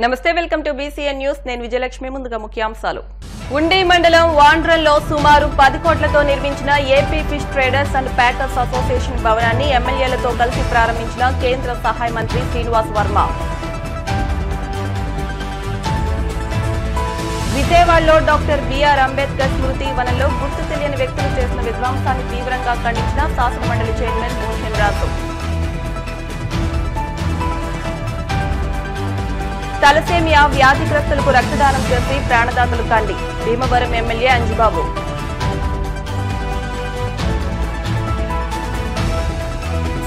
నమస్తే welcome to BCN news నేను విజయలక్ష్మి ముందుగా ముఖ్యాంశాలు ఉండి మండలం వాండ్రంలో సుమారు 10 కోట్లతో నిర్మించిన AP fish traders and packers association భవనాన్ని ఎమ్మెల్యేలతో కలిసి ప్రారంభించిన కేంద్ర సహాయ మంత్రి శ్రీనివాస్ వర్మ విజయవాడలో డాక్టర్ బిఆర్ అంబేద్కర్ స్మృతి వనంలో గుర్తు తెలియని వ్యక్తులు చేసిన విధ్వంసాన్ని తీవ్రంగా ఖండించిన శాసనమండలి చైర్మన్ మోహన్ రాజు తలసేమియా వ్యాధిగ్రస్తులకు రక్తదానం చేసి ప్రాణదాతలు కండి Bhimavaram MLA Anjibabu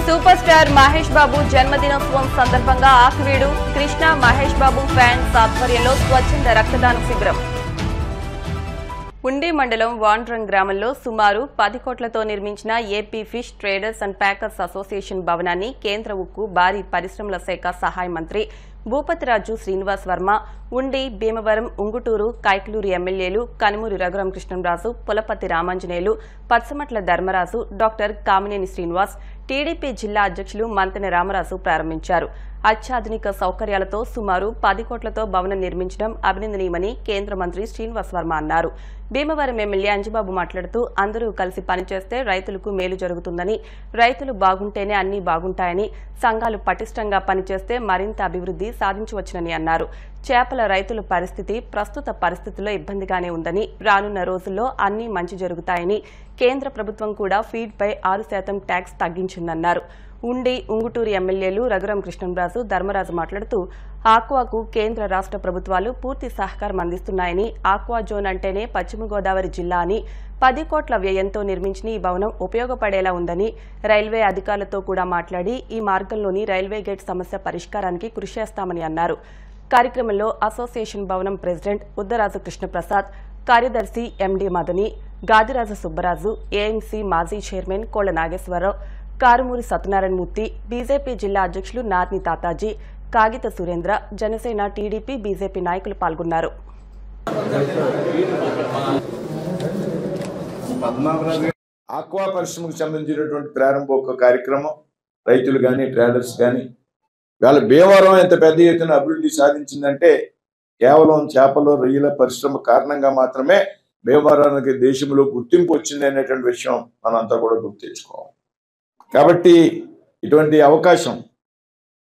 super star Mahesh Babu జన్మదినోత్సవం సందర్భంగా ఆకివీడు కృష్ణ మహేష్ బాబు ఫ్యాన్స్ ఆధ్వర్యంలో స్వచ్ఛంద రక్తదాన శిబిరం ఉండి మండలం వాండ్రం గ్రామంలో సుమారు 10 కోట్లతో నిర్మించిన AP fish traders and packers association భవనాన్ని కేంద్ర ఉక్కు భారీ పరిశ్రమల శాఖ సహాయ మంత్రి భూపతిరాజు శ్రీనివాస్ వర్మ ఉండి భీమవరం ఉంగుటూరు కైకలూరు ఎమ్మెల్యేలు కనుమూరి రఘురామకృష్ణంరాజు పులపతి రామాంజనేయులు పచ్చమట్ల ధర్మరాజు డాక్టర్ కామినేని శ్రీనివాస్ టీడీపీ జిల్లా అధ్యక్షులు మంతెన రామరాజు ప్రారంభించారు అత్యాధునిక సౌకర్యాలతో సుమారు 10 కోట్లతో భవనం నిర్మించడం అభినందనీయమని కేంద్ర మంత్రి శ్రీనివాస్ వర్మ అన్నారు భీమవరం ఎమ్మెల్యే అంజిబాబు మాట్లాడుతూ అందరూ కలిసి పనిచేస్తే రైతులకు మేలు జరుగుతుందని రైతులు బాగుంటేనే అన్నీ బాగుంటాయని సంఘాలు పటిష్టంగా పనిచేస్తే మరింత అభివృద్ధి సాధించవచ్చునని అన్నారు చేపల రైతుల పరిస్థితి ప్రస్తుత పరిస్థితుల్లో ఇబ్బందిగానే ఉందని రానున్న రోజుల్లో అన్నీ మంచి జరుగుతాయని కేంద్ర ప్రభుత్వం కూడా ఫీడ్పై 6% ట్యాక్స్ తగ్గించిందన్నారు ఉండి ఉంగుటూరు ఎమ్మెల్యేలు రఘురామకృష్ణంరాజు ధర్మరాజు మాట్లాడుతూ ఆక్వాకు కేంద్ర రాష్ట్ర ప్రభుత్వాలు పూర్తి సహకారం అందిస్తున్నాయని ఆక్వా జోన్ అంటేనే పశ్చిమ గోదావరి జిల్లా అని 10 కోట్ల వ్యయంతో నిర్మించిన ఈ భవనం ఉపయోగపడేలా ఉందని రైల్వే అధికారులతో కూడా మాట్లాడి ఈ మార్గంలోని రైల్వే గేట్ సమస్య పరిష్కారానికి కృషి చేస్తామని అన్నారు కార్యక్రమంలో అసోసియేషన్ భవనం ప్రెసిడెంట్ ఉద్దరాజు కృష్ణప్రసాద్ కార్యదర్శి ఎండి మదని గాదిరాజు సుబ్బరాజు ఏఎంసీ మాజీ చైర్మన్ కోళ్ల నాగేశ్వరరావు కారుమూరి సత్యనారాయణమూర్తి బీజేపీ జిల్లా అధ్యక్షులు నార్ని తాతాజీ కాగిత సురేంద్ర జనసేన టీడీపీ బీజేపీ నాయకులు పాల్గొన్నారు ఆక్వా పరిశ్రమకు సంబంధించినటువంటి ప్రారంభోత్సవ కార్యక్రమం రైతులు కానీ ట్రేడర్స్ కానీ వాళ్ళ భీమవరం ఎంత పెద్ద ఎత్తున అభివృద్ధి సాధించిందంటే కేవలం చేపలు రొయ్యల పరిశ్రమ కారణంగా మాత్రమే భీమవరానికి దేశంలో గుర్తింపు వచ్చింది అనేటువంటి విషయం మనంతా కూడా గుర్తు తెచ్చుకోవాలి కాబట్టి ఇటువంటి అవకాశం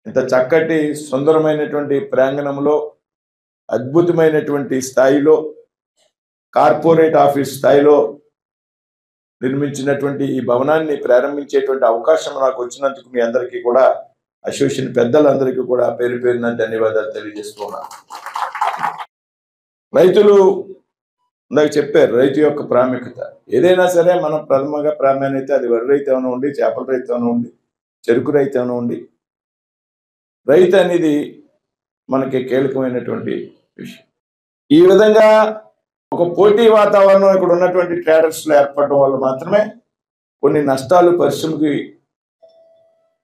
ఇంత చక్కటి సుందరమైనటువంటి ప్రాంగణంలో అద్భుతమైనటువంటి స్థాయిలో కార్పొరేట్ ఆఫీస్ స్థాయిలో నిర్మించినటువంటి ఈ భవనాన్ని ప్రారంభించేటువంటి అవకాశం నాకు వచ్చినందుకు మీ అందరికీ కూడా అసోసియేషన్ పెద్దలందరికీ కూడా పేరు పేరున ధన్యవాదాలు తెలియజేస్తున్నాను రైతులు నాకు చెప్పారు రైతు యొక్క ప్రాముఖ్యత ఏదైనా సరే మనం ప్రథమంగా ప్రాధాన్యత అది వరి రైతు ఏమైనా ఉండి చేపల రైతు ఏమైనా ఉండి చెరుకు రైతు ఏమైనా ఉండి రైతు అనేది మనకి కీలకమైనటువంటి విషయం ఈ విధంగా ఒక పోటీ వాతావరణం ఇక్కడ ఉన్నటువంటి ట్రేడర్స్లో ఏర్పడడం వల్ల మాత్రమే కొన్ని నష్టాలు పరిశ్రమకి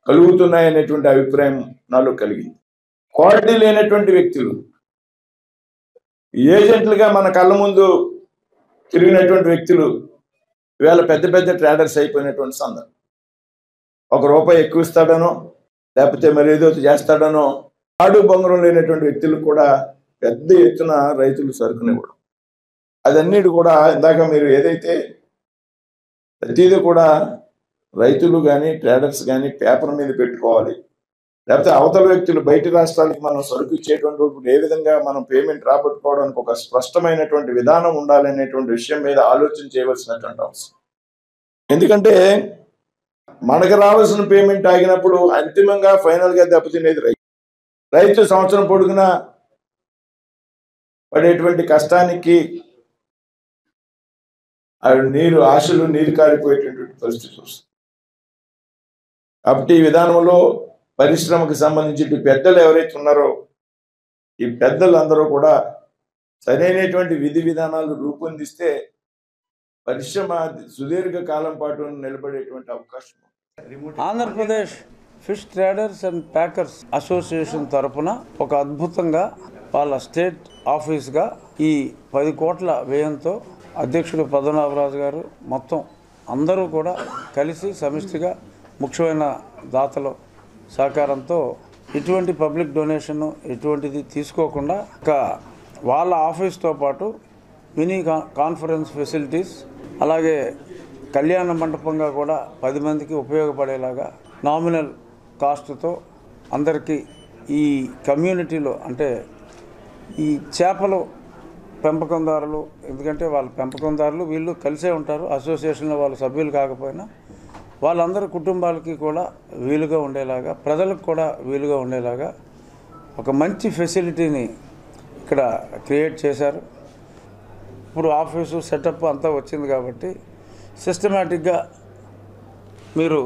కలుగుతున్నాయనేటువంటి అభిప్రాయం నాలో కలిగింది క్వాలిటీ లేనటువంటి వ్యక్తులు ఏజెంట్లుగా మన కళ్ళ ముందు తిరిగినటువంటి వ్యక్తులు ఇవాళ పెద్ద పెద్ద ట్రేడర్స్ అయిపోయినటువంటి సందర్భం ₹1 ఎక్కువ ఇస్తాడనో లేకపోతే మరి ఏదో చేస్తాడనో ఆడు బొంగరం లేనటువంటి వ్యక్తులు కూడా పెద్ద ఎత్తున రైతులు సరుకునివ్వడం అదన్నిటి కూడా ఇందాక మీరు ఏదైతే ప్రతిదీ కూడా రైతులు కానీ ట్రేడర్స్ కానీ పేపర్ మీద పెట్టుకోవాలి లేకపోతే అవతల వ్యక్తులు బయట రాష్ట్రాలకు మనం సరుకు ఇచ్చేటువంటి ఏ విధంగా మనం పేమెంట్ రాబట్టుకోవడానికి ఒక స్పష్టమైనటువంటి విధానం ఉండాలనేటువంటి విషయం మీద ఆలోచన చేయవలసినటువంటి అవసరం ఎందుకంటే మనకు రావాల్సిన పేమెంట్ ఆగినప్పుడు అంతిమంగా ఫైనల్ గా దెబ్బతినేది రైతు సంవత్సరం పొడుగునా పడేటువంటి కష్టానికి ఆశలు నీరు కారిపోయేటటువంటి పరిస్థితి వస్తుంది కాబట్టి ఈ విధానంలో పరిశ్రమకు సంబంధించి పెద్దలు ఎవరైతే ఉన్నారో ఈ పెద్దలందరూ కూడా సరైనటువంటి విధి విధానాలు రూపొందిస్తే పరిశ్రమ సుదీర్ఘ కాలం పాటు నిలబడేటువంటి అవకాశం Andhra Pradesh fish traders and packers association తరఫున ఒక అద్భుతంగా వాళ్ళ స్టేట్ ఆఫీస్గా ఈ 10 కోట్ల వ్యయంతో అధ్యక్షుడు పద్మనాభరాజు గారు మొత్తం అందరూ కూడా కలిసి సమిష్టిగా ముఖ్యమైన దాతల సహకారంతో ఎటువంటి పబ్లిక్ డొనేషన్ ఎటువంటిది తీసుకోకుండా వాళ్ళ ఆఫీస్తో పాటు మినీ కాన్ఫరెన్స్ ఫెసిలిటీస్, అలాగే కళ్యాణ మండపంగా కూడా 10 మందికి ఉపయోగపడేలాగా నామినల్ కాస్ట్తో అందరికీ ఈ కమ్యూనిటీలో, అంటే ఈ చేపలు పెంపకందారులు, ఎందుకంటే వాళ్ళ పెంపకందారులు వీళ్ళు కలిసే ఉంటారు, అసోసియేషన్లో వాళ్ళ సభ్యులు కాకపోయినా వాళ్ళందరి కుటుంబాలకి కూడా వీలుగా ఉండేలాగా, ప్రజలకు కూడా వీలుగా ఉండేలాగా ఒక మంచి ఫెసిలిటీని ఇక్కడ క్రియేట్ చేశారు. ఇప్పుడు ఆఫీసు సెటప్ అంతా వచ్చింది కాబట్టి సిస్టమేటిక్గా మీరు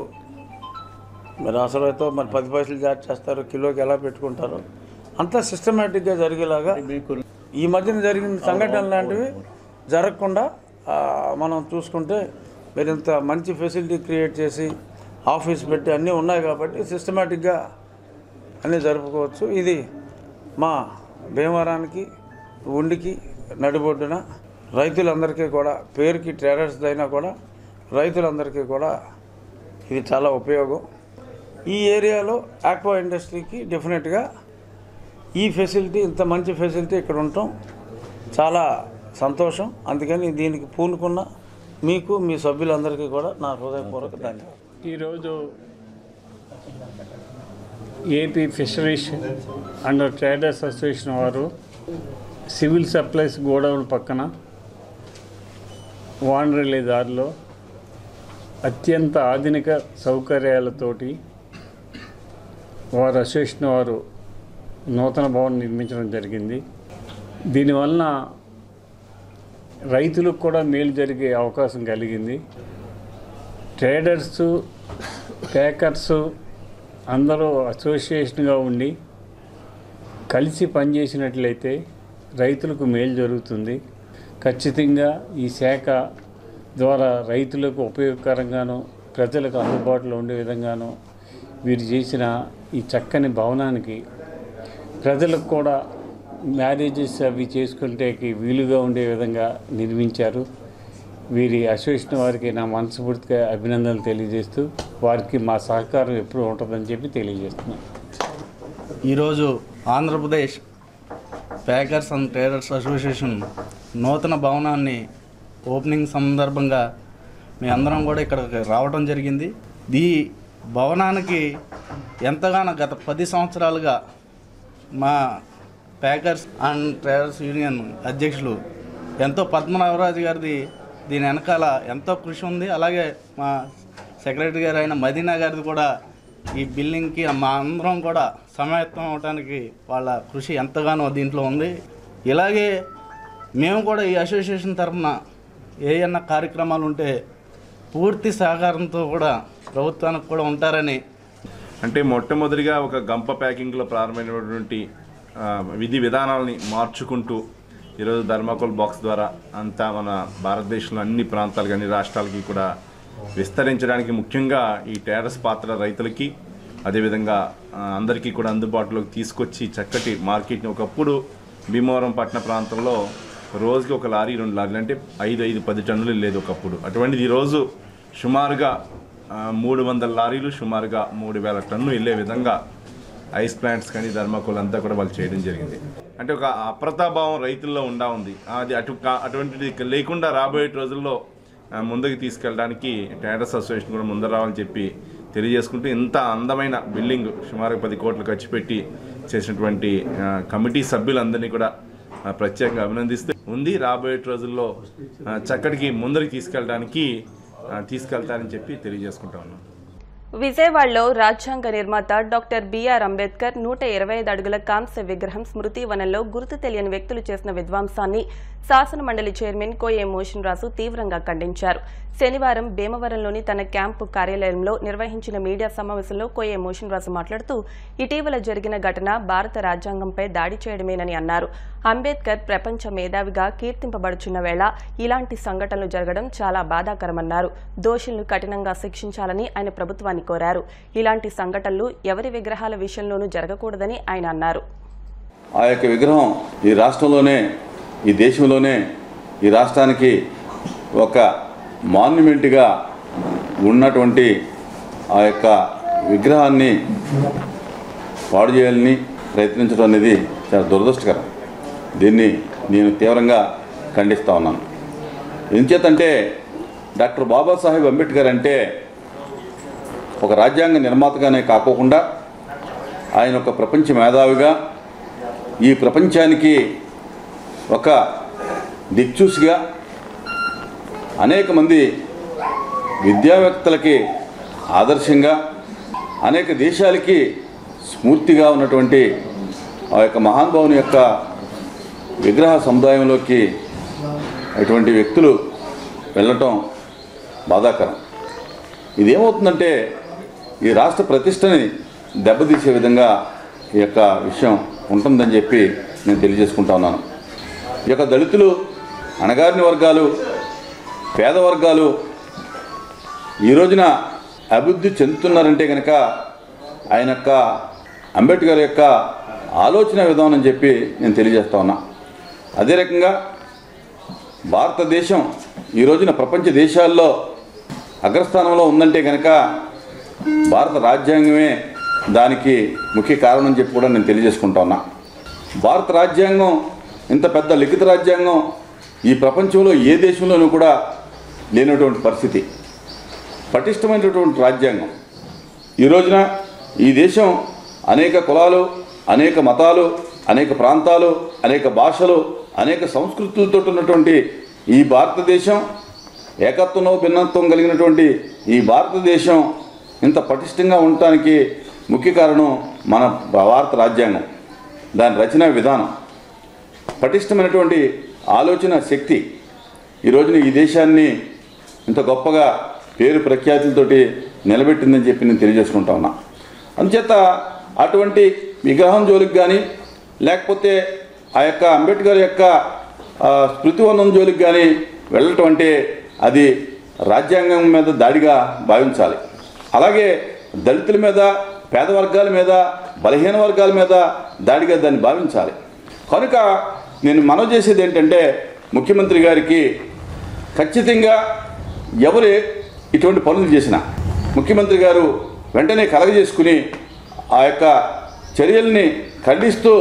అసలు అయితే మరి 10 పైసలు చార్జ్ చేస్తారు, కిలోకి ఎలా పెట్టుకుంటారో అంతా సిస్టమేటిక్గా జరిగేలాగా ఈ మధ్యన జరిగిన సంఘటనలు లాంటివి జరగకుండా మనం చూసుకుంటే మీరు ఇంత మంచి ఫెసిలిటీ క్రియేట్ చేసి ఆఫీస్ పెట్టి అన్నీ ఉన్నాయి కాబట్టి సిస్టమేటిక్గా అన్నీ జరుపుకోవచ్చు. ఇది మా భీమవరానికి ఉండికి నడిబొడ్డున రైతులందరికీ కూడా, పేరుకి ట్రేడర్స్ అయినా కూడా రైతులందరికీ కూడా ఇది చాలా ఉపయోగం. ఈ ఏరియాలో ఆక్వా ఇండస్ట్రీకి డెఫినెట్గా ఈ ఫెసిలిటీ, ఇంత మంచి ఫెసిలిటీ ఇక్కడ ఉండటం చాలా సంతోషం. అందుకని దీనికి పూనుకున్న మీకు, మీ సభ్యులందరికీ కూడా నా హృదయపూర్వక ధన్యవాదాలు. ఈరోజు AP fisheries and traders association వారు సివిల్ సప్లైస్ గోడౌన్ పక్కన వానరెల్లి దారిలో అత్యంత ఆధునిక సౌకర్యాలతోటి వారు అసోసియేషన్ వారు నూతన భవనం నిర్మించడం జరిగింది. దీనివలన రైతులకు కూడా మేలు జరిగే అవకాశం కలిగింది. ట్రేడర్సు, ప్యాకర్సు అందరూ అసోసియేషన్గా ఉండి కలిసి పనిచేసినట్లయితే రైతులకు మేలు జరుగుతుంది. ఖచ్చితంగా ఈ శాఖ ద్వారా రైతులకు ఉపయోగకరంగాను, ప్రజలకు అందుబాటులో ఉండే విధంగాను వీరు చేసిన ఈ చక్కని భవనానికి ప్రజలకు కూడా మ్యారేజెస్ అవి చేసుకుంటే వీలుగా ఉండే విధంగా నిర్మించారు. వీరి అసోసియేషన్ వారికి నా మనస్ఫూర్తిగా అభినందనలు తెలియజేస్తూ వారికి మా సహకారం ఎప్పుడూ ఉంటుందని చెప్పి తెలియజేస్తున్నాను. ఈరోజు Andhra Pradesh packers and traders association నూతన భవనాన్ని ఓపెనింగ్ సందర్భంగా మీ అందరం కూడా ఇక్కడికి రావడం జరిగింది. ఈ భవనానికి ఎంతగానో గత 10 సంవత్సరాలుగా మా ప్యాకర్స్ అండ్ ట్రేడర్స్ యూనియన్ అధ్యక్షులు పద్మనాభరాజు గారిది దీని వెనకాల ఎంతో కృషి ఉంది. అలాగే మా సెక్రటరీ గారు అయిన మదీనా గారిది కూడా ఈ బిల్డింగ్కి మా అందరం కూడా సమాయత్తం అవడానికి వాళ్ళ కృషి ఎంతగానో దీంట్లో ఉంది. ఇలాగే మేము కూడా ఈ అసోసియేషన్ తరఫున ఏమన్నా కార్యక్రమాలు ఉంటే పూర్తి సహకారంతో కూడా ప్రభుత్వానికి కూడా ఉంటారని, అంటే మొట్టమొదటిగా ఒక గంప ప్యాకింగ్లో ప్రారంభమైనటువంటి విధి విధానాలని మార్చుకుంటూ ఈరోజు థర్మాకోల్ బాక్స్ ద్వారా అంతా మన భారతదేశంలో అన్ని ప్రాంతాలకి, అన్ని రాష్ట్రాలకి కూడా విస్తరించడానికి ముఖ్యంగా ఈ ట్రేడర్స్ పాత్ర రైతులకి, అదేవిధంగా అందరికీ కూడా అందుబాటులోకి తీసుకొచ్చి చక్కటి మార్కెట్ని, ఒకప్పుడు భీమవరం పట్టణ ప్రాంతంలో రోజుకి 1 లారీ 2 లారీలు అంటే 5-10 టన్నులు లేదు ఒకప్పుడు. అటువంటిది ఈరోజు సుమారుగా 300 లారీలు, సుమారుగా 3000 టన్నులు వెళ్ళే విధంగా ఐస్ ప్లాంట్స్ కానీ థర్మాకోల్ అంతా కూడా వాళ్ళు చేయడం జరిగింది. అంటే ఒక అప్రతాభావం రైతుల్లో ఉంది. అది అటువంటిది లేకుండా రాబోయే రోజుల్లో ముందుకు తీసుకెళ్ళడానికి ట్రేడర్స్ అసోసియేషన్ కూడా ముందు రావాలని చెప్పి తెలియజేసుకుంటూ, ఇంత అందమైన బిల్డింగ్ సుమారు 10 కోట్లు ఖర్చు పెట్టి చేసినటువంటి కమిటీ సభ్యులందరినీ కూడా ప్రత్యేకంగా అభినందిస్తూ ఉంది. రాబోయే రోజుల్లో చక్కటికి ముందరికి తీసుకెళ్తారని చెప్పి తెలియజేసుకుంటా ఉన్నాం. విజయవాడలో రాజ్యాంగ నిర్మాత డాక్టర్ బిఆర్ అంబేద్కర్ 125 అడుగుల కాంస్య విగ్రహం స్మృతి వనంలో గుర్తు తెలియని వ్యక్తులు చేసిన విధ్వంసాన్ని శాసన మండలి చైర్మన్ కోయే మోషన్ రాజు తీవ్రంగా ఖండించారు. శనివారం భీమవరంలోని తన క్యాంపు కార్యాలయంలో నిర్వహించిన మీడియా సమావేశంలో కోయే మోషన్ రాజు మాట్లాడుతూ, ఇటీవల జరిగిన ఘటన భారత రాజ్యాంగంపై దాడి చేయడమేనని అన్నారు. అంబేద్కర్ ప్రపంచ మేధావిగా కీర్తింపబడుచున్న వేళ ఇలాంటి సంఘటనలు జరగడం చాలా బాధాకరమన్నారు. దోషులను కఠినంగా శిక్షించాలని ఆయన ప్రభుత్వాన్ని కోరారు. ఇలాంటి సంఘటనలు ఎవరి విగ్రహాల విషయంలోనూ జరగకూడదని ఆయన అన్నారు. ఆ యొక్క విగ్రహం ఈ రాష్ట్రంలోనే, ఈ దేశంలోనే, ఈ రాష్ట్రానికి ఒక మాన్యుమెంట్గా ఉన్నటువంటి ఆ యొక్క విగ్రహాన్ని పాడు చేయాలని ప్రయత్నించడం అనేది చాలా దురదృష్టకరం. దీన్ని నేను తీవ్రంగా ఖండిస్తూ ఉన్నాను. ఎందుచేతంటే డాక్టర్ బాబాసాహెబ్ అంబేద్కర్ అంటే ఒక రాజ్యాంగ నిర్మాతగానే కాకోకుండా ఆయన ఒక ప్రపంచ మేధావిగా ఈ ప్రపంచానికి ఒక దిక్చూసిగా అనేక మంది విద్యావేత్తలకి ఆదర్శంగా అనేక దేశాలకి స్ఫూర్తిగా ఉన్నటువంటి ఆ యొక్క మహానుభావుని యొక్క విగ్రహ సముదాయంలోకి అటువంటి వ్యక్తులు వెళ్ళటం బాధాకరం. ఇదేమవుతుందంటే ఈ రాష్ట్ర ప్రతిష్టని దెబ్బతీసే విధంగా ఈ యొక్క విషయం ఉంటుందని చెప్పి నేను తెలియజేసుకుంటా ఉన్నాను. ఈ యొక్క దళితులు, అణగారిన వర్గాలు, పేద వర్గాలు ఈ రోజున అభివృద్ధి చెందుతున్నారంటే కనుక ఆయన యొక్క అంబేద్కర్ యొక్క ఆలోచన విధానం అని చెప్పి నేను తెలియజేస్తా ఉన్నా. అదే రకంగా భారతదేశం ఈ రోజున ప్రపంచ దేశాల్లో అగ్రస్థానంలో ఉందంటే కనుక భారత రాజ్యాంగమే దానికి ముఖ్య కారణం అని చెప్పి కూడా నేను తెలియజేసుకుంటా ఉన్నా. భారత రాజ్యాంగం ఇంత పెద్ద లిఖిత రాజ్యాంగం ఈ ప్రపంచంలో ఏ దేశంలోనూ కూడా లేనటువంటి పరిస్థితి. పటిష్టమైనటువంటి రాజ్యాంగం. ఈ రోజున ఈ దేశం అనేక కులాలు, అనేక మతాలు, అనేక ప్రాంతాలు, అనేక భాషలు, అనేక సంస్కృతులతో ఉన్నటువంటి ఈ భారతదేశం, ఏకత్వంలో భిన్నత్వం కలిగినటువంటి ఈ భారతదేశం ఇంత పటిష్టంగా ఉండటానికి ముఖ్య కారణం మన భారత రాజ్యాంగం, దాని రచనా విధానం, పటిష్టమైనటువంటి ఆలోచన శక్తి ఈ రోజున ఈ దేశాన్ని ఇంత గొప్పగా పేరు ప్రఖ్యాతులతోటి నిలబెట్టిందని చెప్పి నేను తెలియజేసుకుంటా ఉన్నా. అందుచేత అటువంటి విగ్రహం జోలికి కానీ లేకపోతే ఆ యొక్క అంబేద్కర్ యొక్క స్మృతివనం జోలికి కానీ వెళ్ళటం అంటే అది రాజ్యాంగం మీద దాడిగా భావించాలి. అలాగే దళితుల మీద, పేద వర్గాల మీద, బలహీన వర్గాల మీద దాడిగా దాన్ని భావించాలి. కనుక నేను మనవి చేసేది ఏంటంటే ముఖ్యమంత్రి గారికి ఖచ్చితంగా ఎవరు ఇటువంటి పనులు చేసినా ముఖ్యమంత్రి గారు వెంటనే కలగజేసుకుని ఆ యొక్క చర్యల్ని ఖండిస్తూ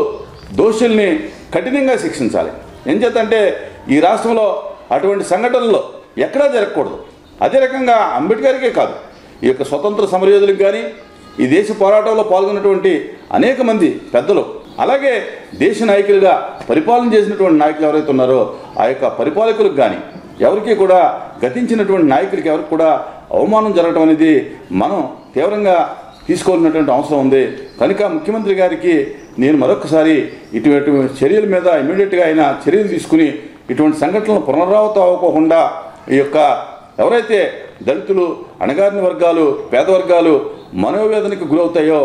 దోషుల్ని కఠినంగా శిక్షించాలి. ఏం చేతంటే ఈ రాష్ట్రంలో అటువంటి సంఘటనలు ఎక్కడా జరగకూడదు. అదే రకంగా అంబేద్కర్కే కాదు, ఈ యొక్క స్వతంత్ర సమరయోధులకు కానీ, ఈ దేశ పోరాటంలో పాల్గొన్నటువంటి అనేక మంది పెద్దలు, అలాగే దేశ నాయకులుగా పరిపాలన చేసినటువంటి నాయకులు ఎవరైతే ఉన్నారో ఆ యొక్క పరిపాలకులకు కానీ ఎవరికి కూడా గతించినటువంటి నాయకులకి ఎవరికి కూడా అవమానం జరగడం అనేది మనం తీవ్రంగా తీసుకోవాల్సినటువంటి అవసరం ఉంది. కనుక ముఖ్యమంత్రి గారికి నేను మరొకసారి ఇటువంటి చర్యల మీద ఇమీడియట్గా ఆయన చర్యలు తీసుకుని ఇటువంటి సంఘటనలు పునరావృతం అవ్వకుండా ఈ యొక్క ఎవరైతే దళితులు, అణగారిన వర్గాలు, పేద వర్గాలు మనోవేదనకు గురవుతాయో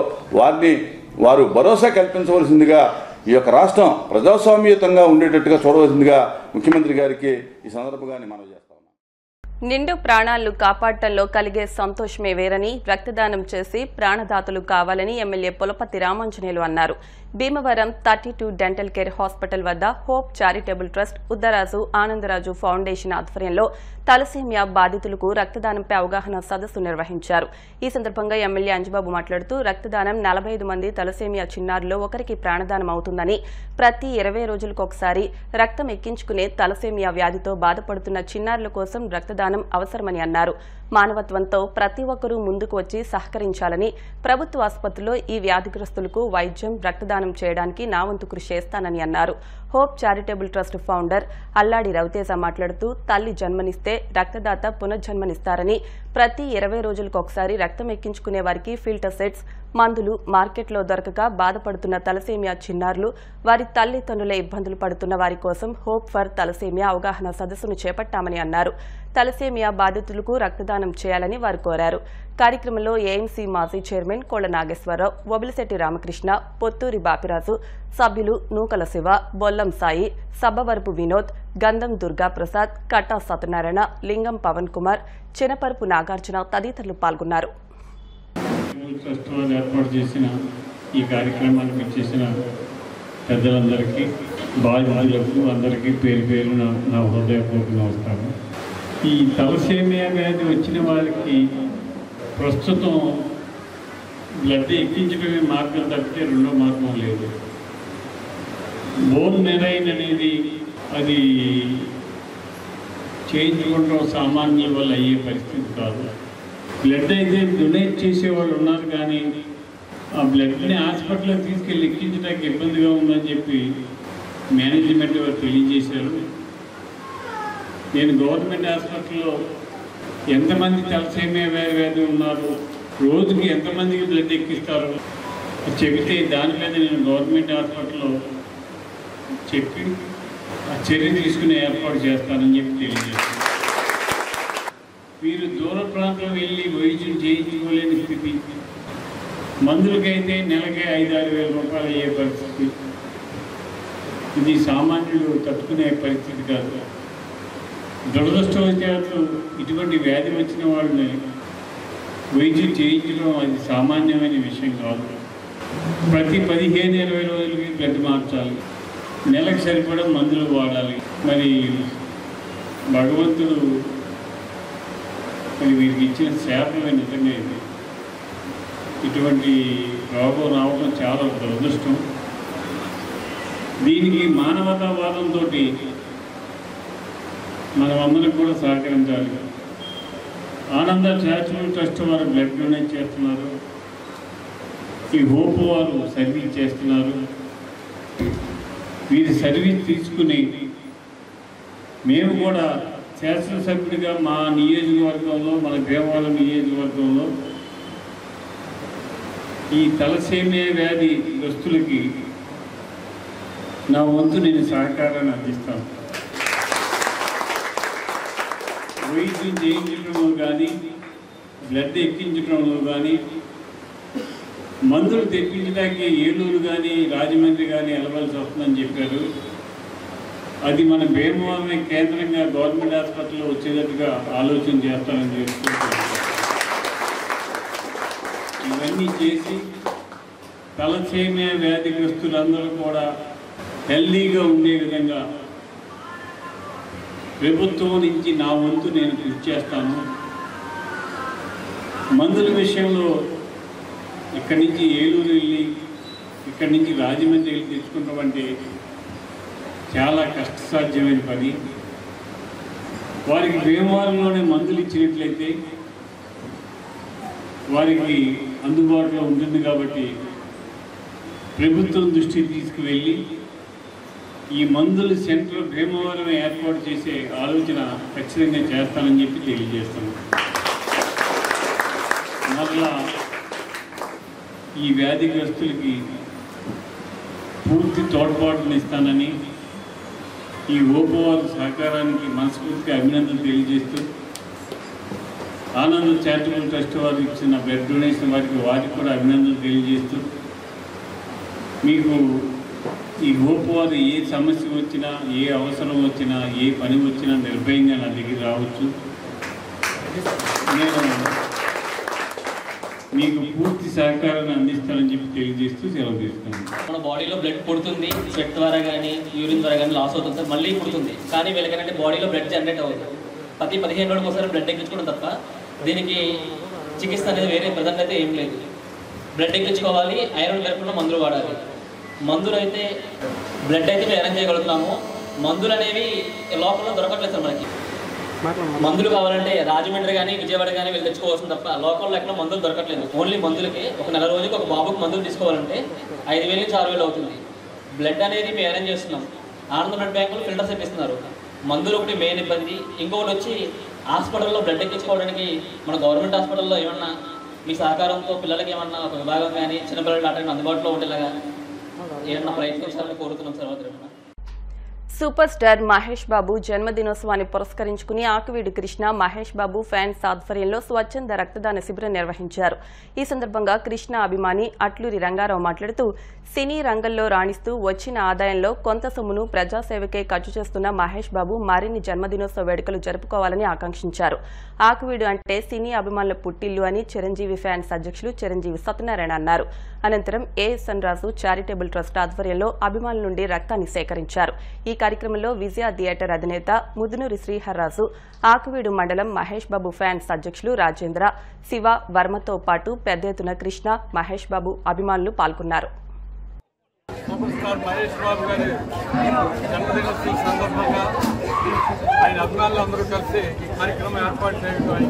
వారు భరోసా కల్పించవలసిందిగా ఈ యొక్క రాష్ట్రం ప్రజాస్వామ్యయుతంగా ఉండేటట్టుగా చూడవలసిందిగా ముఖ్యమంత్రి గారికి ఈ సందర్భంగా మనవి చేస్తా ఉన్నాను. నిండు ప్రాణాలను కాపాడటంలో కలిగే సంతోషమే వేరని, రక్తదానం చేసి ప్రాణదాతలు కావాలని ఎమ్మెల్యే పులపర్తి రామాంజనేయులు అన్నారు. భీమవరం 32 డెంటల్ కేర్ హాస్పిటల్ వద్ద hope charitable trust, Uddaraju Anandaraju foundation ఆధ్వర్యంలో తలసేమియా బాధితులకు రక్తదానంపై అవగాహన సదస్సు నిర్వహించారు. ఈ సందర్భంగా ఎమ్మెల్యే అంజబాబు మాట్లాడుతూ రక్తదానం 45 మంది తలసేమియా చిన్నారుల్లో ఒకరికి ప్రాణదానం అవుతుందని, ప్రతి 20 రోజులకు ఒకసారి రక్తం ఎక్కించుకునే తలసేమియా వ్యాధితో బాధపడుతున్న చిన్నారుల కోసం రక్తదానం అవసరమని అన్నారు. మానవత్వంతో ప్రతి ఒక్కరూ ముందుకు వచ్చి సహకరించాలని, ప్రభుత్వ ఆసుపత్రిలో ఈ వ్యాధిగ్రస్తులకు వైద్యం, రక్తదానం చేయడానికి నా వంతు కృషి చేస్తానని అన్నారు. హోప్ చారిటబుల్ ట్రస్ట్ ఫౌండర్ అల్లాడి రవితేజ మాట్లాడుతూ తల్లి జన్మనిస్తే రక్తదాత పునర్జన్మనిస్తారని, ప్రతి 20 రోజులకు ఒకసారి రక్తం ఎక్కించుకునే వారికి ఫిల్టర్ సెట్స్, మందులు మార్కెట్లో దొరకక బాధపడుతున్న తలసేమియా చిన్నారులు, వారి తల్లిదండ్రుల ఇబ్బందులు పడుతున్న వారి కోసం హోప్ ఫర్ తలసేమియా అవగాహన సదస్సును చేపట్టామని అన్నారు. తలసేమియా బాధితులకు రక్తదానం చేయాలని వారు కోరారు. కార్యక్రమంలో ఏఎంసీ మాజీ చైర్మన్ కోళ్ల నాగేశ్వరరావు, వొబిలిశెట్టి రామకృష్ణ, పొత్తూరి బాపిరాజు, సభ్యులు నూకల శివ, బొల్లం సాయి, సబ్బవరపు వినోద్, గంధం దుర్గా ప్రసాద్, కట్టా సత్యనారాయణ, లింగం పవన్ కుమార్, చినపరపు నాగార్జున తదితరులు పాల్గొన్నారు. ట్రస్ట్ వాళ్ళు ఏర్పాటు చేసిన ఈ కార్యక్రమానికి చేసిన పెద్దలందరికీ, బాధితులకు అందరికీ పేరు పేరు నా హృదయపూర్వక నమస్కారం. ఈ తలసేమియా వ్యాధి వచ్చిన వారికి ప్రస్తుతం బ్లడ్ ఎక్కించడమే మార్గం తప్పితే రెండో మార్గం లేదు. బోన్ మెరైన్ అనేది అది చేయించుకోవడం సామాన్యుల వల్ల అయ్యే పరిస్థితి కాదు. బ్లడ్ అయితే డొనేట్ చేసేవాళ్ళు ఉన్నారు, కానీ ఆ బ్లడ్ని హాస్పిటల్లో తీసుకెళ్ళి ఎక్కించడానికి ఇబ్బందిగా ఉందని చెప్పి మేనేజ్మెంట్ వారు తెలియజేశారు. నేను గవర్నమెంట్ హాస్పిటల్లో ఎంతమంది తలసేమియా వ్యాధి ఉన్నారు, రోజుకి ఎంతమందికి బ్లడ్ ఎక్కిస్తారు చెబితే దాని మీద నేను గవర్నమెంట్ హాస్పిటల్లో చెప్పి ఆ చర్య తీసుకునే ఏర్పాటు చేస్తానని చెప్పి తెలియజేస్తాను. వీరు దూర ప్రాంతం వెళ్ళి వైద్యం చేయించుకోలేని స్థితి, మందులకైతే నెలకే 5-6 వేల రూపాయలు అయ్యే పరిస్థితి. ఇది సామాన్యులు తట్టుకునే పరిస్థితి కాదు. దురదృష్టవశాత్తు ఇటువంటి వ్యాధి వచ్చిన వాళ్ళని వైద్యం చేయించడం అది సామాన్యమైన విషయం కాదు. ప్రతి 15-20 రోజులకి బ్లడ్ మార్చాలి, నెలకు సరిపడా మందులు వాడాలి. మరి భగవంతుడు మరి వీరికి ఇచ్చిన శాపమే నిజంగా ఇది. ఇటువంటి రోగం రావడం చాలా దురదృష్టం. దీనికి మానవతావాదంతో మనమందరం కూడా సహకరించాలి. ఆనంద చారిటబుల్ ట్రస్ట్ వారు బ్లడ్ డొనేట్ చేస్తున్నారు, ఈ హోప్ వారు సర్వీస్ చేస్తున్నారు. వీరి సర్వీస్ తీసుకుని మేము కూడా శాసనసభ్యుడిగా మా నియోజకవర్గంలో, మన భీమవరం నియోజకవర్గంలో ఈ తలసేమియా వ్యాధి గ్రస్తులకి నా వంతు నేను సహకారాన్ని అందిస్తాను. వైద్యం చేయించడంలో కానీ, బ్లడ్ ఎక్కించడంలో కానీ, మందులు తెప్పించడానికి ఏలూరు కానీ రాజమండ్రి కానీ వెళ్ళవలసి వస్తుందని చెప్పారు. అది మన భీమవరం కేంద్రంగా గవర్నమెంట్ హాస్పిటల్లో వచ్చేటట్టుగా ఆలోచన చేస్తానని చెప్తున్నారు. ఇవన్నీ చేసి తలసేమియా వ్యాధిగ్రస్తులందరూ కూడా హెల్దీగా ఉండే విధంగా ప్రభుత్వం నుంచి నా వంతు నేను కృషి చేస్తాను. మందుల విషయంలో ఇక్కడి నుంచి ఏలూరు వెళ్ళి ఇక్కడి నుంచి రాజమండ్రి వెళ్ళి తెచ్చుకున్నటువంటి చాలా కష్టసాధ్యమైన పని. వారికి భీమవరంలోనే మందులు ఇచ్చినట్లయితే వారికి అందుబాటులో ఉంటుంది. కాబట్టి ప్రభుత్వం దృష్టికి తీసుకువెళ్ళి ఈ మందుల సెంటర్ భీమవరం ఏర్పాటు చేసే ఆలోచన ఖచ్చితంగా చేస్తానని చెప్పి తెలియజేస్తాను. మరలా ఈ వ్యాధిగ్రస్తులకి పూర్తి తోడ్పాటును ఇస్తానని, ఈ ఓపవారి సహకారానికి మనస్ఫూర్తిగా అభినందనలు తెలియజేస్తూ, ఆనంద చారిటబుల్ ట్రస్ట్ వారు ఇచ్చిన బ్లడ్ డొనేషన్ వారికి కూడా అభినందనలు తెలియజేస్తూ, మీకు ఈ ఓపవారు ఏ సమస్య వచ్చినా, ఏ అవసరం వచ్చినా, ఏ పని వచ్చినా నిర్భయంగా నా దగ్గర రావచ్చు. నేను మీకు పూర్తి సహకారాన్ని అందిస్తానని చెప్పి తెలియజేస్తూ సెలవు తీసుకున్నాను. మన బాడీలో బ్లడ్ పుడుతుంది, స్వెట్ ద్వారా కానీ యూరిన్ ద్వారా కానీ లాస్ అవుతుంది సార్, మళ్ళీ పుడుతుంది. కానీ వీళ్ళకంటే బాడీలో బ్లడ్ జనరేట్ అవుతుంది. ప్రతి 15 రోజులకు ఒకసారి బ్లడ్ ఎక్కించుకోవడం తప్ప దీనికి చికిత్స అనేది వేరే ప్రజెంట్ అయితే ఏం లేదు. బ్లడ్ ఎక్కించుకోవాలి, ఐరన్ లేకుండా మందులు వాడాలి. మందులు అయితే బ్లడ్ అయితే మేము అరేంజ్ చేయగలుగుతున్నాము. మందులు అనేవి లోకల్లో దొరకట్లేదు సార్. మనకి మందులు కావాలంటే రాజమండ్రి కానీ విజయవాడ కానీ వీళ్ళు తెచ్చుకోవాల్సింది తప్ప లోకల్లో ఎక్కడ మందులు దొరకట్లేదు. ఓన్లీ మందులకి ఒక నెల రోజుకి ఒక బాబుకి మందులు తీసుకోవాలంటే 5,000 నుంచి 6,000 అవుతుంది. బ్లడ్ అనేది మేము అరేంజ్ చేస్తున్నాం. ఆనంద బ్లడ్ బ్యాంకులు ఫిల్టర్స్ ఇప్పిస్తున్నారు. మందులు ఒకటి మెయిన్ ఇబ్బంది. ఇంకొకటి వచ్చి హాస్పిటల్లో బ్లడ్ ఎక్కించుకోవడానికి మన గవర్నమెంట్ హాస్పిటల్లో ఏమన్నా మీ సహకారంతో పిల్లలకి ఏమన్నా ఒక విభాగం కానీ చిన్నపిల్లల డాక్టర్కి అందుబాటులో ఉండేలాగా ఏమన్నా ప్రయత్నించాలని కోరుతున్నాం సార్. సూపర్ స్టార్ మహేష్ బాబు జన్మదినోత్సవాన్ని పురస్కరించుకుని ఆకువీడు కృష్ణ మహేష్ బాబు ఫ్యాన్స్ ఆధ్వర్యంలో స్వచ్ఛంద రక్తదాన శిబిరం నిర్వహించారు. ఈ సందర్భంగా కృష్ణ అభిమాని అట్లూరి రంగారావు మాట్లాడుతూ, సినీ రంగంలో రాణిస్తూ వచ్చిన ఆదాయంలో కొంత సొమ్మును ప్రజాసేవకే ఖర్చు చేస్తున్న మహేష్ బాబు మరిన్ని జన్మదినోత్సవ వేడుకలు జరుపుకోవాలని ఆకాంక్షించారు. ఆకువీడు అంటే సినీ అభిమానుల పుట్టిల్లు అని చిరంజీవి ఫ్యాన్స్ అధ్యక్షులు చిరంజీవి సత్యనారాయణ అన్నారు. అనంతరం ఏఎస్ఎన్ రాజు చారిటబుల్ ట్రస్ట్ ఆధ్వర్యంలో అభిమానుల నుండి రక్తాన్ని సేకరించారు. ఈ కార్యక్రమంలో విజయ థియేటర్ అధినేత ముదునూరి శ్రీహర్రాజు, ఆకువీడు మండలం మహేష్ బాబు ఫ్యాన్స్ అధ్యక్షులు రాజేంద్ర, శివ, వర్మతో పాటు పెద్ద ఎత్తున కృష్ణ, మహేష్ బాబు అభిమానులు పాల్గొన్నారు. సూపర్ స్టార్ మహేష్ బాబు గారి జన్మదినోత్సవం సందర్భంగా ఆయన అభిమానులు అందరూ కలిసి ఈ కార్యక్రమం ఏర్పాటు చేయడం,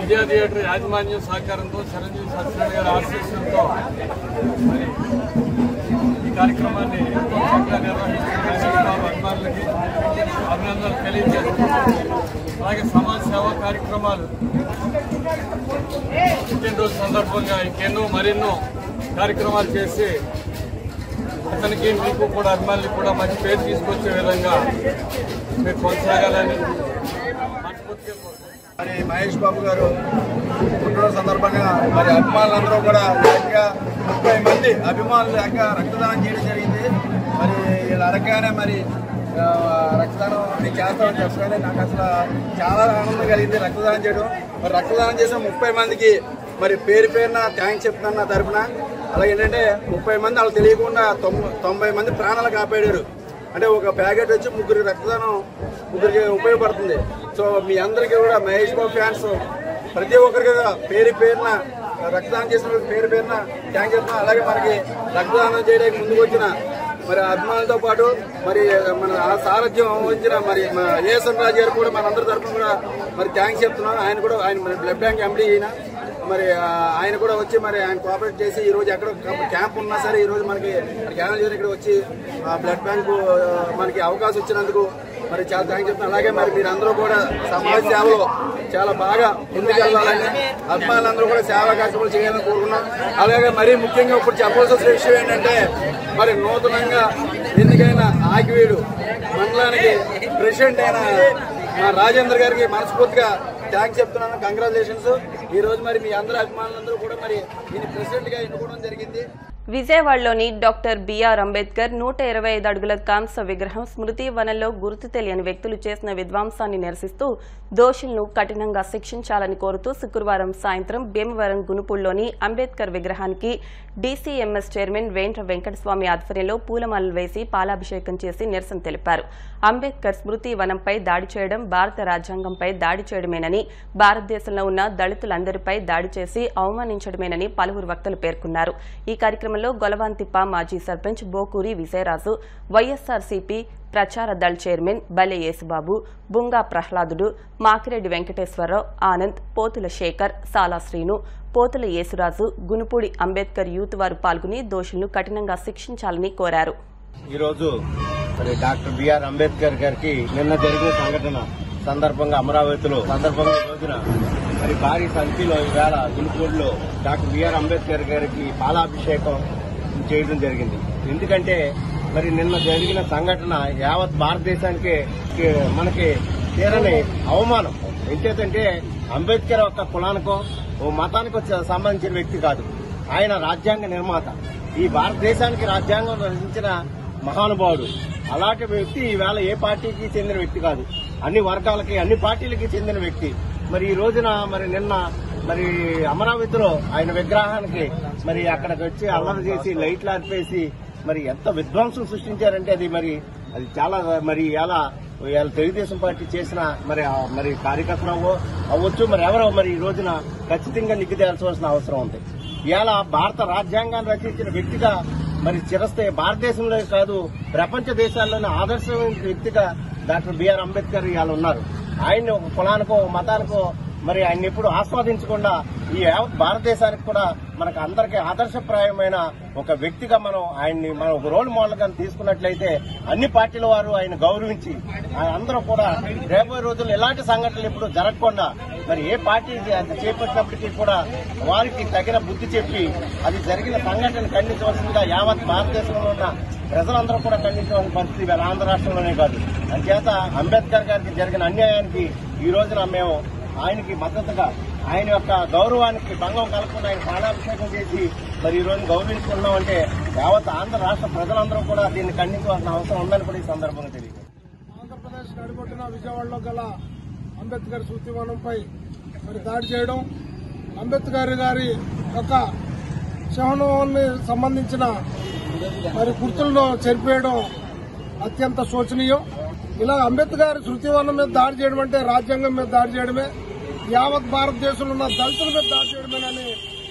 విజయ థియేటర్ యాజమాన్యం సహకారంతో, చిరంజీవి సత్యనారాయణ గారి ఆశీస్సులతో మరి ఈ కార్యక్రమాన్ని ఎంతో చక్కగా నిర్వహించిన మహేష్ బాబు అభిమానులకి అభినందనలు తెలియజేస్తున్నారు. అలాగే సమాజ సేవా కార్యక్రమాలు, పుట్టినరోజు సందర్భంగా ఇంకెన్నో మరెన్నో కార్యక్రమాలు చేసి అతనికి మీకు కూడా అభిమానులకు కూడా మంచి పేరు తీసుకొచ్చే విధంగా మీరు కొనసాగాలని మనస్ఫూర్తిగా కోరుకుంటున్నాను. మరి మహేష్ బాబు గారు పుట్టినరోజు సందర్భంగా మరి అభిమానులందరూ కూడా ఏకంగా 30 మంది అభిమానులు ఏకంగా రక్తదానం చేయడం జరిగింది. మరి వీళ్ళు అడగగానే మరి రక్తదానం నేను చేస్తామని చెప్పగానే నాకు అసలు చాలా ఆనందం కలిగింది రక్తదానం చేయడం. మరి రక్తదానం చేసిన 30 మందికి మరి పేరున థ్యాంక్స్ చెప్తున్నాను నా తరఫున. అలాగే ఏంటంటే 30 మంది వాళ్ళు తెలియకుండా 90 మంది ప్రాణాలు కాపాడారు. అంటే ఒక ప్యాకెట్ వచ్చి ముగ్గురికి రక్తదానం ముగ్గురికి ఉపయోగపడుతుంది. సో మీ అందరికీ కూడా మహేష్ బాబు ఫ్యాన్స్ ప్రతి ఒక్కరికి పేరున రక్తదానం చేసిన పేరున థ్యాంక్స్ చెప్తున్నాం. అలాగే మనకి రక్తదానం చేయడానికి ముందుకు వచ్చిన మరి అభిమానులతో పాటు మరి మన సారథ్యం వహించిన మరి ఏఎస్ఎన్ రాజు గారు కూడా మనందరి తరఫున కూడా మరి థ్యాంక్స్ చెప్తున్నాను. ఆయన బ్లడ్ బ్యాంక్ ఎండీ అయినా మరి ఆయన కూడా వచ్చి మరి ఆయన కోఆపరేట్ చేసి ఈ రోజు ఎక్కడ క్యాంప్ ఉన్నా సరే ఈ రోజు మనకి క్యానల్ ఇక్కడ వచ్చి బ్లడ్ బ్యాంకు మనకి అవకాశం ఇచ్చినందుకు మరి చాలా థ్యాంక్స్ చెప్తున్నాను. అలాగే మరి మీరందరూ కూడా సమాజ సేవలో చాలా బాగా ముందుకెళ్ళాలని అభిమానులందరూ కూడా సేవా కార్యక్రమాలు చేయాలని కోరుకున్నాం. అలాగే మరీ ముఖ్యంగా ఇప్పుడు చెప్పాల్సిన విషయం ఏంటంటే మరి నూతనంగా ఎన్నికైన ఆకివీడు మండలానికి ప్రెసిడెంట్ అయిన రాజేంద్ర గారికి మనస్ఫూర్తిగా థ్యాంక్స్ చెప్తున్నాను. కంగ్రాచులేషన్స్. ఈ రోజు మరి మీ అందరూ అభిమానులందరూ కూడా మరి ఈయన ప్రెసిడెంట్ గా ఎన్నుకోవడం జరిగింది. విజయవాడలోని డాక్టర్ బిఆర్ అంబేద్కర్ 125 అడుగుల కాంస్య విగ్రహం స్మృతి వనంలో గుర్తు తెలియని వ్యక్తులు చేసిన విధ్వంసాన్ని నిరసిస్తూ దోషులను కఠినంగా శిక్షించాలని కోరుతూ శుక్రవారం సాయంత్రం భీమవరం గునుపూల్లోని అంబేద్కర్ విగ్రహానికి డీసీఎంఎస్ చైర్మన్ వేంద్ర వెంకటస్వామి ఆధ్వర్యంలో పూలమాలలు వేసి పాలాభిషేకం చేసి నిరసన తెలిపారు. అంబేద్కర్ స్మృతి వనంపై దాడి చేయడం భారత రాజ్యాంగంపై దాడి చేయడమేనని, భారతదేశంలో ఉన్న దళితులందరిపై దాడి చేసి అవమానించడమేనని పలువురు వక్తలు పేర్కొన్నారు. ఈ కార్యక్రమంలో గొలవాంతిప్ప మాజీ సర్పంచ్ బోకూరి విజయరాజు, వైఎస్ఆర్సీపీ ప్రచార దళ్ చైర్మన్ బలె యేసుబాబు, బుంగా ప్రహ్లాదుడు, మాకిరెడ్డి వెంకటేశ్వరరావు, ఆనంద్, పోతుల శేఖర్, సాలా శ్రీను, పోతుల యేసురాజు, గునుపూడి అంబేద్కర్ యూత్ వారు పాల్గొని దోషులను కఠినంగా శిక్షించాలని కోరారు. ఈరోజు డాక్టర్ బిఆర్ అంబేద్కర్ గారికి నిన్న జరిగిన సంఘటన సందర్భంగా అమరావతిలో ఈ రోజున మరి భారీ సంఖ్యలో ఈవేళ గునుపూడిలో డాక్టర్ బిఆర్ అంబేద్కర్ గారికి పాలాభిషేకం చేయడం జరిగింది. ఎందుకంటే మరి నిన్న జరిగిన సంఘటన యావత్ భారతదేశానికి మనకి తీరని అవమానం. ఎంచేతంటే అంబేద్కర్ ఒక కులానికో ఓ మతానికో సంబంధించిన వ్యక్తి కాదు. ఆయన రాజ్యాంగ నిర్మాత, ఈ భారతదేశానికి రాజ్యాంగం రచించిన మహానుభావుడు. అలాంటి వ్యక్తి ఈవేళ ఏ పార్టీకి చెందిన వ్యక్తి కాదు, అన్ని వర్గాలకి అన్ని పార్టీలకి చెందిన వ్యక్తి. మరి ఈ రోజున మరి నిన్న మరి అమరావతిలో ఆయన విగ్రహానికి మరి అక్కడికి వచ్చి అల్లరి చేసి లైట్లు ఆర్పేసి మరి ఎంత విధ్వంసం సృష్టించారంటే అది చాలా మరి ఎలా తెలుగుదేశం పార్టీ చేసిన మరి కార్యకర్తలు అవ్వచ్చు మరి ఎవరో మరి ఈ రోజున ఖచ్చితంగా నిగ్గుదేల్చవలసిన అవసరం ఉంది. ఇలా భారత రాజ్యాంగాన్ని రచించిన వ్యక్తిగా మరి చిరస్థాయి భారతదేశంలో కాదు ప్రపంచ దేశాల్లోనే ఆదర్శమైన వ్యక్తిగా డాక్టర్ బిఆర్ అంబేద్కర్ ఇవాళ ఉన్నారు. ఆయన్ని ఒక కులానికో మతానికో మరి ఆయన ఎప్పుడు ఆస్వాదించకుండా ఈ భారతదేశానికి కూడా మనకు అందరికీ ఆదర్శప్రాయమైన ఒక వ్యక్తిగా మనం ఒక రోల్ మోడల్ గా తీసుకున్నట్లయితే అన్ని పార్టీల వారు ఆయన గౌరవించి అందరూ కూడా రేపటి రోజుల్లో ఎలాంటి సంఘటనలు ఎప్పుడు జరగకుండా మరి ఏ పార్టీ చేపట్టినప్పటికీ కూడా వారికి తగిన బుద్ధి చెప్పి అది జరిగిన సంఘటన ఖండించవలసిందిగా యావత్ భారతదేశంలో ఉన్న ప్రజలందరూ కూడా ఖండించవలసిన పరిస్థితి ఆంధ్ర రాష్ట్రంలోనే కాదు. అందుచేత అంబేద్కర్ గారికి జరిగిన అన్యాయానికి ఈ రోజున మేము ఆయనకి మద్దతుగా ఆయన యొక్క గౌరవానికి భంగం కలగకుండా ఆయన పాలాభిషేకం చేసి మరి ఈ రోజు గౌరవించుకున్నామంటే యావత్ ఆంధ్ర రాష్ట్ర ప్రజలందరూ కూడా దీన్ని ఖండించవలసిన అవసరం ఉందని కూడా ఈ సందర్భంగా తెలియదు. ఆంధ్రప్రదేశ్ నడిబొట్టిన విజయవాడలో గల అంబేద్కర్ స్మృతివనంపై మరి దాడి చేయడం, అంబేద్కర్ గారి యొక్క చిహ్నానికి సంబంధించిన మరి గుర్తులను చెరిపేయడం అత్యంత శోచనీయం. ఇలా అంబేద్కర్ శృతివనం మీద దాడి చేయడం అంటే రాజ్యాంగం మీద దాడి చేయడమే, యావత్ భారతదేశంలో ఉన్న దళితుల మీద దాడి చేయడమేనని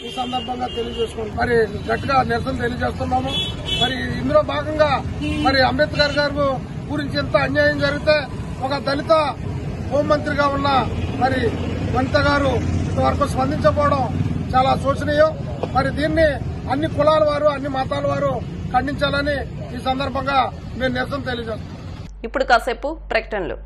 ఈ సందర్భంగా తెలియజేసుకుంటాం. మరి గట్టిగా నిరసన తెలియజేస్తున్నాము. మరి ఇందులో భాగంగా మరి అంబేద్కర్ గారు గురించి ఎంత అన్యాయం జరిగితే ఒక దళిత హోంమంత్రిగా ఉన్న మరి వనిత గారు ఇంతవరకు స్పందించకపోవడం చాలా శోచనీయం. మరి దీన్ని అన్ని కులాల వారు, అన్ని మతాల వారు ఖండించాలని ఈ సందర్భంగా మేము నిరసన తెలియజేస్తాం. ఇప్పుడు కాసేపు ప్రకటనలు.